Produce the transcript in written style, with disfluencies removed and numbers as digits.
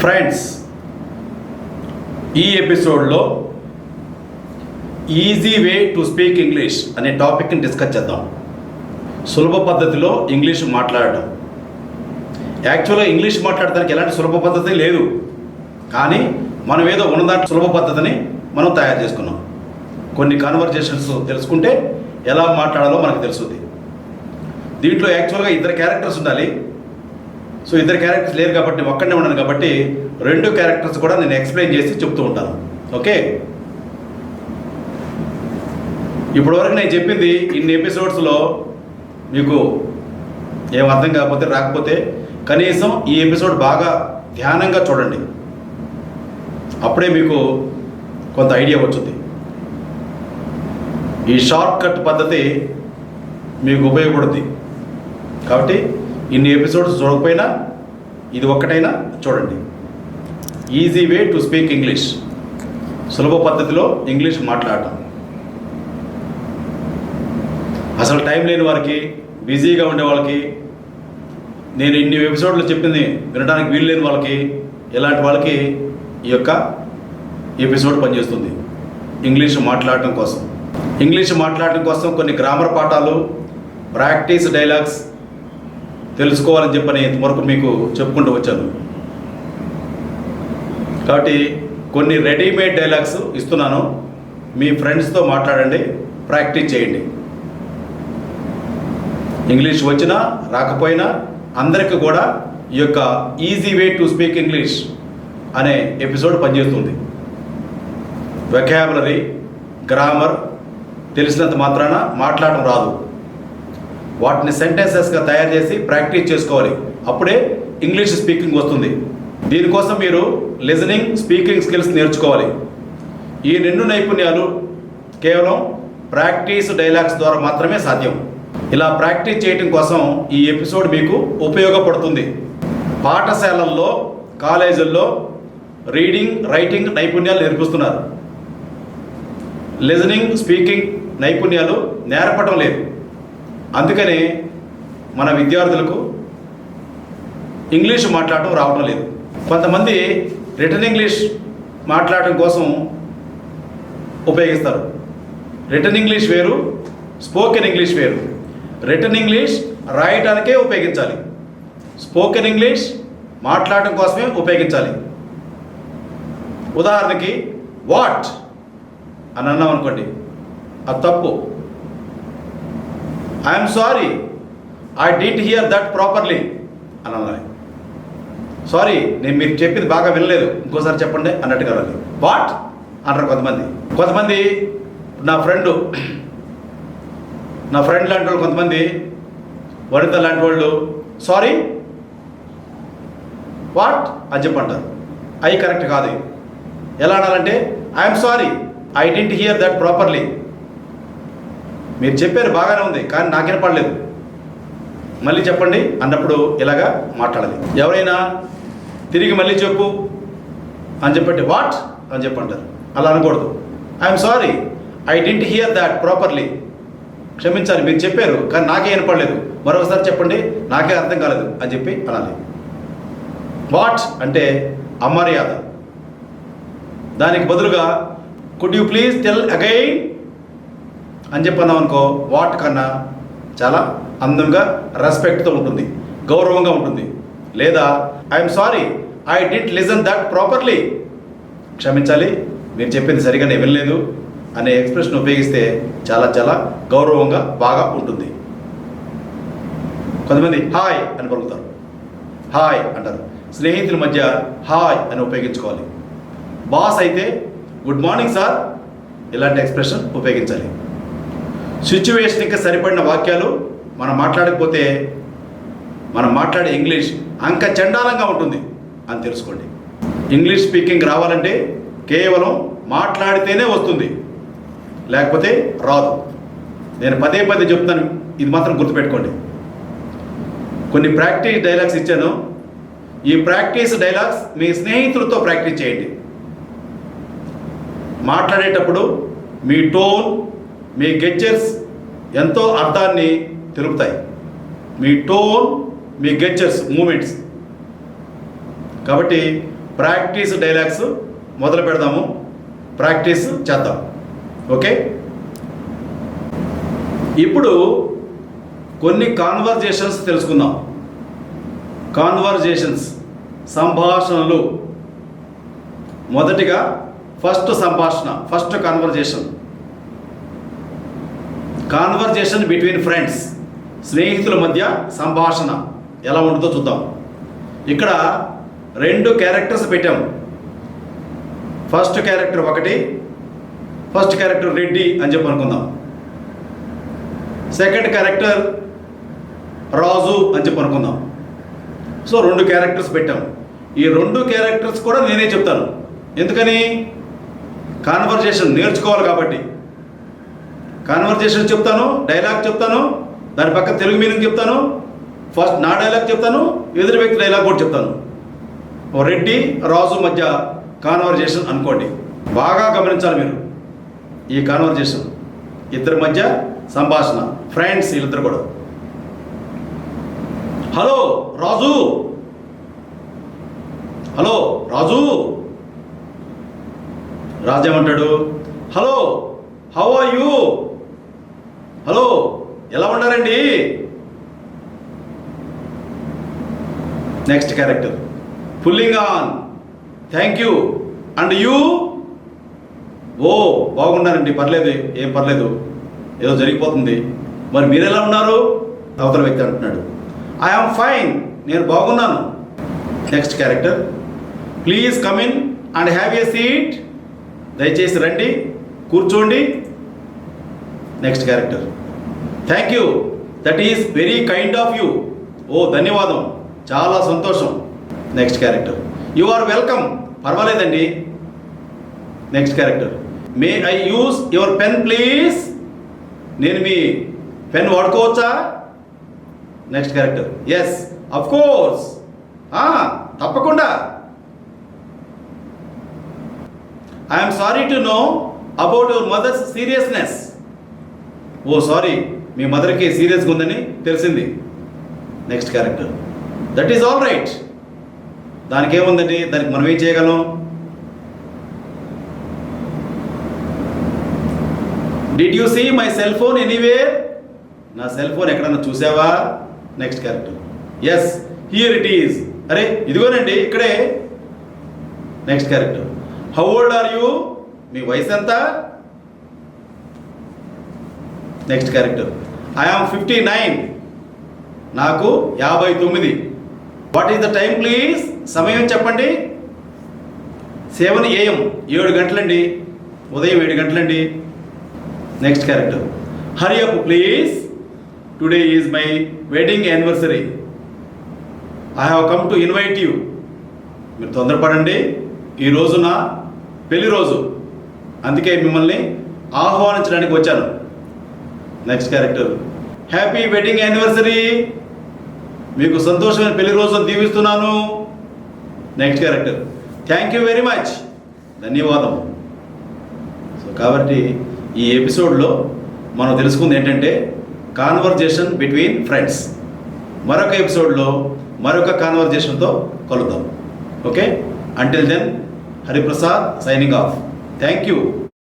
Friends, ఈ ఎపిసోడ్లో easy way to speak English అనే టాపిక్ని డిస్కస్ చేద్దాం. సులభ పద్ధతిలో ఇంగ్లీష్ మాట్లాడడం. యాక్చువల్గా ఇంగ్లీష్ మాట్లాడడానికి ఎలాంటి సులభ పద్ధతి లేదు, కానీ మనం ఏదో ఉన్నదాంట్లో సులభ పద్ధతిని మనం తయారు చేసుకున్నాం. కొన్ని కన్వర్జేషన్స్ తెలుసుకుంటే ఎలా మాట్లాడాలో మనకు తెలుస్తుంది. దీంట్లో యాక్చువల్గా ఇద్దరు క్యారెక్టర్స్ ఉండాలి. సో ఇద్దరు క్యారెక్టర్స్ లేరు కాబట్టి ఒక్కడే ఉన్నాను కాబట్టి రెండు క్యారెక్టర్స్ కూడా నేను ఎక్స్ప్లెయిన్ చేసి చెప్తూ ఉంటాను. ఓకే, ఇప్పటివరకు నేను చెప్పింది ఇన్ని ఎపిసోడ్స్లో మీకు ఏం అర్థం కాకపోతే రాకపోతే కనీసం ఈ ఎపిసోడ్ బాగా ధ్యానంగా చూడండి, అప్పుడే మీకు కొంత ఐడియా వచ్చింది. ఈ షార్ట్ కట్ పద్ధతి మీకు ఉపయోగపడుతుంది కాబట్టి ఇన్ని ఎపిసోడ్స్ చూడకపోయినా ఇది ఒక్కటైనా చూడండి. Easy way to speak English, సులభ పద్ధతిలో ఇంగ్లీష్ మాట్లాడటం. అసలు టైం లేని వారికి, బిజీగా ఉండే వాళ్ళకి, నేను ఇన్ని ఎపిసోడ్లు చెప్పింది వినడానికి వీలు లేని వాళ్ళకి, ఇలాంటి వాళ్ళకి ఈ యొక్క ఎపిసోడ్ పనిచేస్తుంది. ఇంగ్లీష్ మాట్లాడటం కోసం, ఇంగ్లీష్ మాట్లాడటం కోసం కొన్ని గ్రామర్ పాఠాలు, ప్రాక్టీస్ డైలాగ్స్ తెలుసుకోవాలని చెప్పని ఇంతవరకు మీకు చెప్పుకుంటూ వచ్చాను. కాబట్టి కొన్ని రెడీమేడ్ డైలాగ్స్ ఇస్తున్నాను, మీ ఫ్రెండ్స్తో మాట్లాడండి, ప్రాక్టీస్ చేయండి. ఇంగ్లీష్ వచ్చినా రాకపోయినా అందరికీ కూడా ఈ యొక్క easy way to speak English అనే ఎపిసోడ్ పనిచేస్తుంది. వెకాబులరీ, గ్రామర్ తెలిసినంత మాత్రాన మాట్లాడడం రాదు. వాటిని సెంటెన్సెస్గా తయారు చేసి ప్రాక్టీస్ చేసుకోవాలి, అప్పుడే ఇంగ్లీష్ స్పీకింగ్ వస్తుంది. దీనికోసం మీరు లిజనింగ్, స్పీకింగ్ స్కిల్స్ నేర్చుకోవాలి. ఈ రెండు నైపుణ్యాలు కేవలం ప్రాక్టీస్ డైలాగ్స్ ద్వారా మాత్రమే సాధ్యం. ఇలా ప్రాక్టీస్ చేయడం కోసం ఈ ఎపిసోడ్ మీకు ఉపయోగపడుతుంది. పాఠశాలల్లో, కాలేజీల్లో రీడింగ్, రైటింగ్ నైపుణ్యాలు నేర్పిస్తున్నారు. లిజనింగ్, స్పీకింగ్ నైపుణ్యాలు నేర్పడం లేదు. అందుకనే మన విద్యార్థులకు ఇంగ్లీష్ మాట్లాడటం రావడం లేదు. కొంతమంది రిటన్ ఇంగ్లీష్ మాట్లాడటం కోసం ఉపయోగిస్తారు. రిటన్ ఇంగ్లీష్ వేరు, స్పోకెన్ ఇంగ్లీష్ వేరు. రిటన్ ఇంగ్లీష్ రాయటానికే ఉపయోగించాలి, స్పోకెన్ ఇంగ్లీష్ మాట్లాడటం కోసమే ఉపయోగించాలి. ఉదాహరణకి వాట్ అని అన్నాం అనుకోండి, అది తప్పు. I'm sorry, I did hear that properly అని అనాలి. సారీ, నేను మీరు చెప్పింది బాగా వినలేదు, ఇంకోసారి చెప్పండి అన్నట్టుగా అనాలి. వాట్ అంటారు కొంతమంది. నా ఫ్రెండ్ లాంటి వాళ్ళు, కొంతమంది వనిత లాంటి వాళ్ళు సారీ వాట్ అని చెప్పంటారు. అవి కరెక్ట్ కాదు. ఎలా అనాలంటే I'm sorry, I did hear that properly. మీరు చెప్పారు బాగానే ఉంది, కానీ నాకేం పడలేదు, మళ్ళీ చెప్పండి అన్నప్పుడు ఇలాగా మాట్లాడాలి. ఎవరైనా తిరిగి మళ్ళీ చెప్పు అని చెప్పండి వాట్ అని చెప్పంటారు. అలా అనకూడదు. I'm sorry, I did here that properly. క్షమించాలి, మీరు చెప్పారు కానీ నాకే వినపడలేదు, మరొకసారి చెప్పండి, నాకే అర్థం కాలేదు అని చెప్పి అనాలి. వాట్ అంటే అమర్యాద. దానికి బదులుగా could you please tell again అని చెప్పన్నాం అనుకో, వాట్ కన్నా చాలా అందంగా, రెస్పెక్ట్తో ఉంటుంది, గౌరవంగా ఉంటుంది. లేదా I'm sorry, I did listen that properly. క్షమించాలి, మీరు చెప్పింది సరిగా నేను వినలేదు అనే ఎక్స్ప్రెషన్ ఉపయోగిస్తే చాలా చాలా గౌరవంగా బాగా ఉంటుంది. కొంతమంది హాయ్ అని పలుకుతారు, హాయ్ అంటారు. స్నేహితుల మధ్య హాయ్ అని ఉపయోగించుకోవాలి. బాస్ అయితే గుడ్ మార్నింగ్ సార్ ఇలాంటి ఎక్స్ప్రెషన్ ఉపయోగించాలి. సిచ్యువేషన్కి సరిపడిన వాక్యాలు మనం మాట్లాడకపోతే మనం మాట్లాడే ఇంగ్లీష్ అంక చండాలంగా ఉంటుంది అని తెలుసుకోండి. ఇంగ్లీష్ స్పీకింగ్ రావాలంటే కేవలం మాట్లాడితేనే వస్తుంది, లేకపోతే రాదు. నేను పదే చెప్తాను, ఇది మాత్రం గుర్తుపెట్టుకోండి. కొన్ని ప్రాక్టీస్ డైలాగ్స్ ఇచ్చాను. ఈ ప్రాక్టీస్ డైలాగ్స్ మీ స్నేహితులతో ప్రాక్టీస్ చేయండి. మాట్లాడేటప్పుడు మీ టోన్, మీ గెస్చర్స్ ఎంతో అర్థాన్ని తెలుపుతాయి. మీ టోన్, మీ గెస్చర్స్, మూమెంట్స్. కాబట్టి ప్రాక్టీస్ డైలాగ్స్ మొదలు పెడదాము, ప్రాక్టీస్ చేద్దాం. ఓకే, ఇప్పుడు కొన్ని కాన్వర్జేషన్స్ తెలుసుకుందాం. కాన్వర్జేషన్స్, సంభాషణలు. మొదటిగా ఫస్ట్ సంభాషణ, first conversation. Conversation between friends, స్నేహితుల మధ్య సంభాషణ ఎలా ఉంటుందో చూద్దాం. ఇక్కడ 2 క్యారెక్టర్స్ పెట్టాము. ఫస్ట్ క్యారెక్టర్ ఒకటి, ఫస్ట్ క్యారెక్టర్ రెడ్డి అని చెప్పి అనుకుందాం. సెకండ్ క్యారెక్టర్ రాజు అని చెప్పి అనుకుందాం. సో 2 క్యారెక్టర్స్ పెట్టాం. ఈ 2 క్యారెక్టర్స్ కూడా నేనే చెప్తాను. ఎందుకని? కాన్వర్జేషన్ నేర్చుకోవాలి కాబట్టి. కాన్వర్జేషన్ చెప్తాను, డైలాగ్ చెప్తాను, దాని పక్కన తెలుగు మీనింగ్ చెప్తాను, ఫస్ట్ నా డైలాగ్ చెప్తాను, ఎదురు వ్యక్తి డైలాగ్ కూడా చెప్తాను. రెడ్డి రాజు మధ్య కాన్వర్జేషన్ అనుకోండి. బాగా గమనించాలి మీరు ఈ కాన్వర్జేషన్. ఇద్దరి మధ్య సంభాషణ, ఫ్రెండ్స్ వీళ్ళిద్దరు కూడా. హలో రాజు, హలో రాజు. రాజు ఏమంటాడు? Hello, how are you? Hello, ఎలా ఉన్నారండి? Next character pulling on, thank you, and you? ఓ బాగున్నారండి, పర్లేదు, ఏం పర్లేదు, ఏదో జరిగిపోతుంది. మరి మీరు ఎలా ఉన్నారు? అవతల వ్యక్తి అంటున్నాడు. ఐ ఆమ్ ఫైన్, నేను బాగున్నాను. Next character please come in and have a seat, దయచేసి రండి, కూర్చోండి. Next character thank you, that is very kind of you. ఓ ధన్యవాదం, చాలా సంతోషం. Next character you are welcome, పర్వాలేదండి. Next character may I use your pen please, నేను మీ పెన్ వాడుకోవచ్చా? Next character yes of course, తప్పకుండా. I'm sorry to know about your mother's seriousness. ఓ సారీ, మీ మదర్కి సీరియస్గా ఉందని తెలిసింది. Next character that is all right, దానికి ఏముందండి, దానికి మనం ఏం చేయగలం? Did you see my cell phone anywhere, నా సెల్ ఫోన్ ఎక్కడన్నా చూసావా? Next character yes here it is, అరే ఇదిగోనండి ఇక్కడే. Next character how old are you, మీ వయసు ఎంత? నెక్స్ట్ క్యారెక్టర్ ఐ ఆమ్ 59, నాకు 59. What is the time please, సమయం చెప్పండి. 7 AM, 7 గంటలండి, ఉదయం 7 గంటలండి. Next character hurry up please, today is my wedding anniversary, I have come to invite you. మీరు తొందరపడండి, ఈ రోజు నా పెళ్లి రోజు, అందుకే మిమ్మల్ని ఆహ్వానించడానికి వచ్చాను. Next character happy wedding anniversary, మీకు సంతోషమైన పెళ్లి రోజును దీవిస్తున్నాను. Next character thank you very much, ధన్యవాదం. సో కాబట్టి ఈ ఎపిసోడ్లో మనం తెలుసుకుంది ఏంటంటే కాన్వర్జేషన్ బిట్వీన్ ఫ్రెండ్స్. మరొక ఎపిసోడ్లో మరొక కాన్వర్జేషన్తో కలుద్దాం. Okay, until then Hariprasad signing off. Thank you.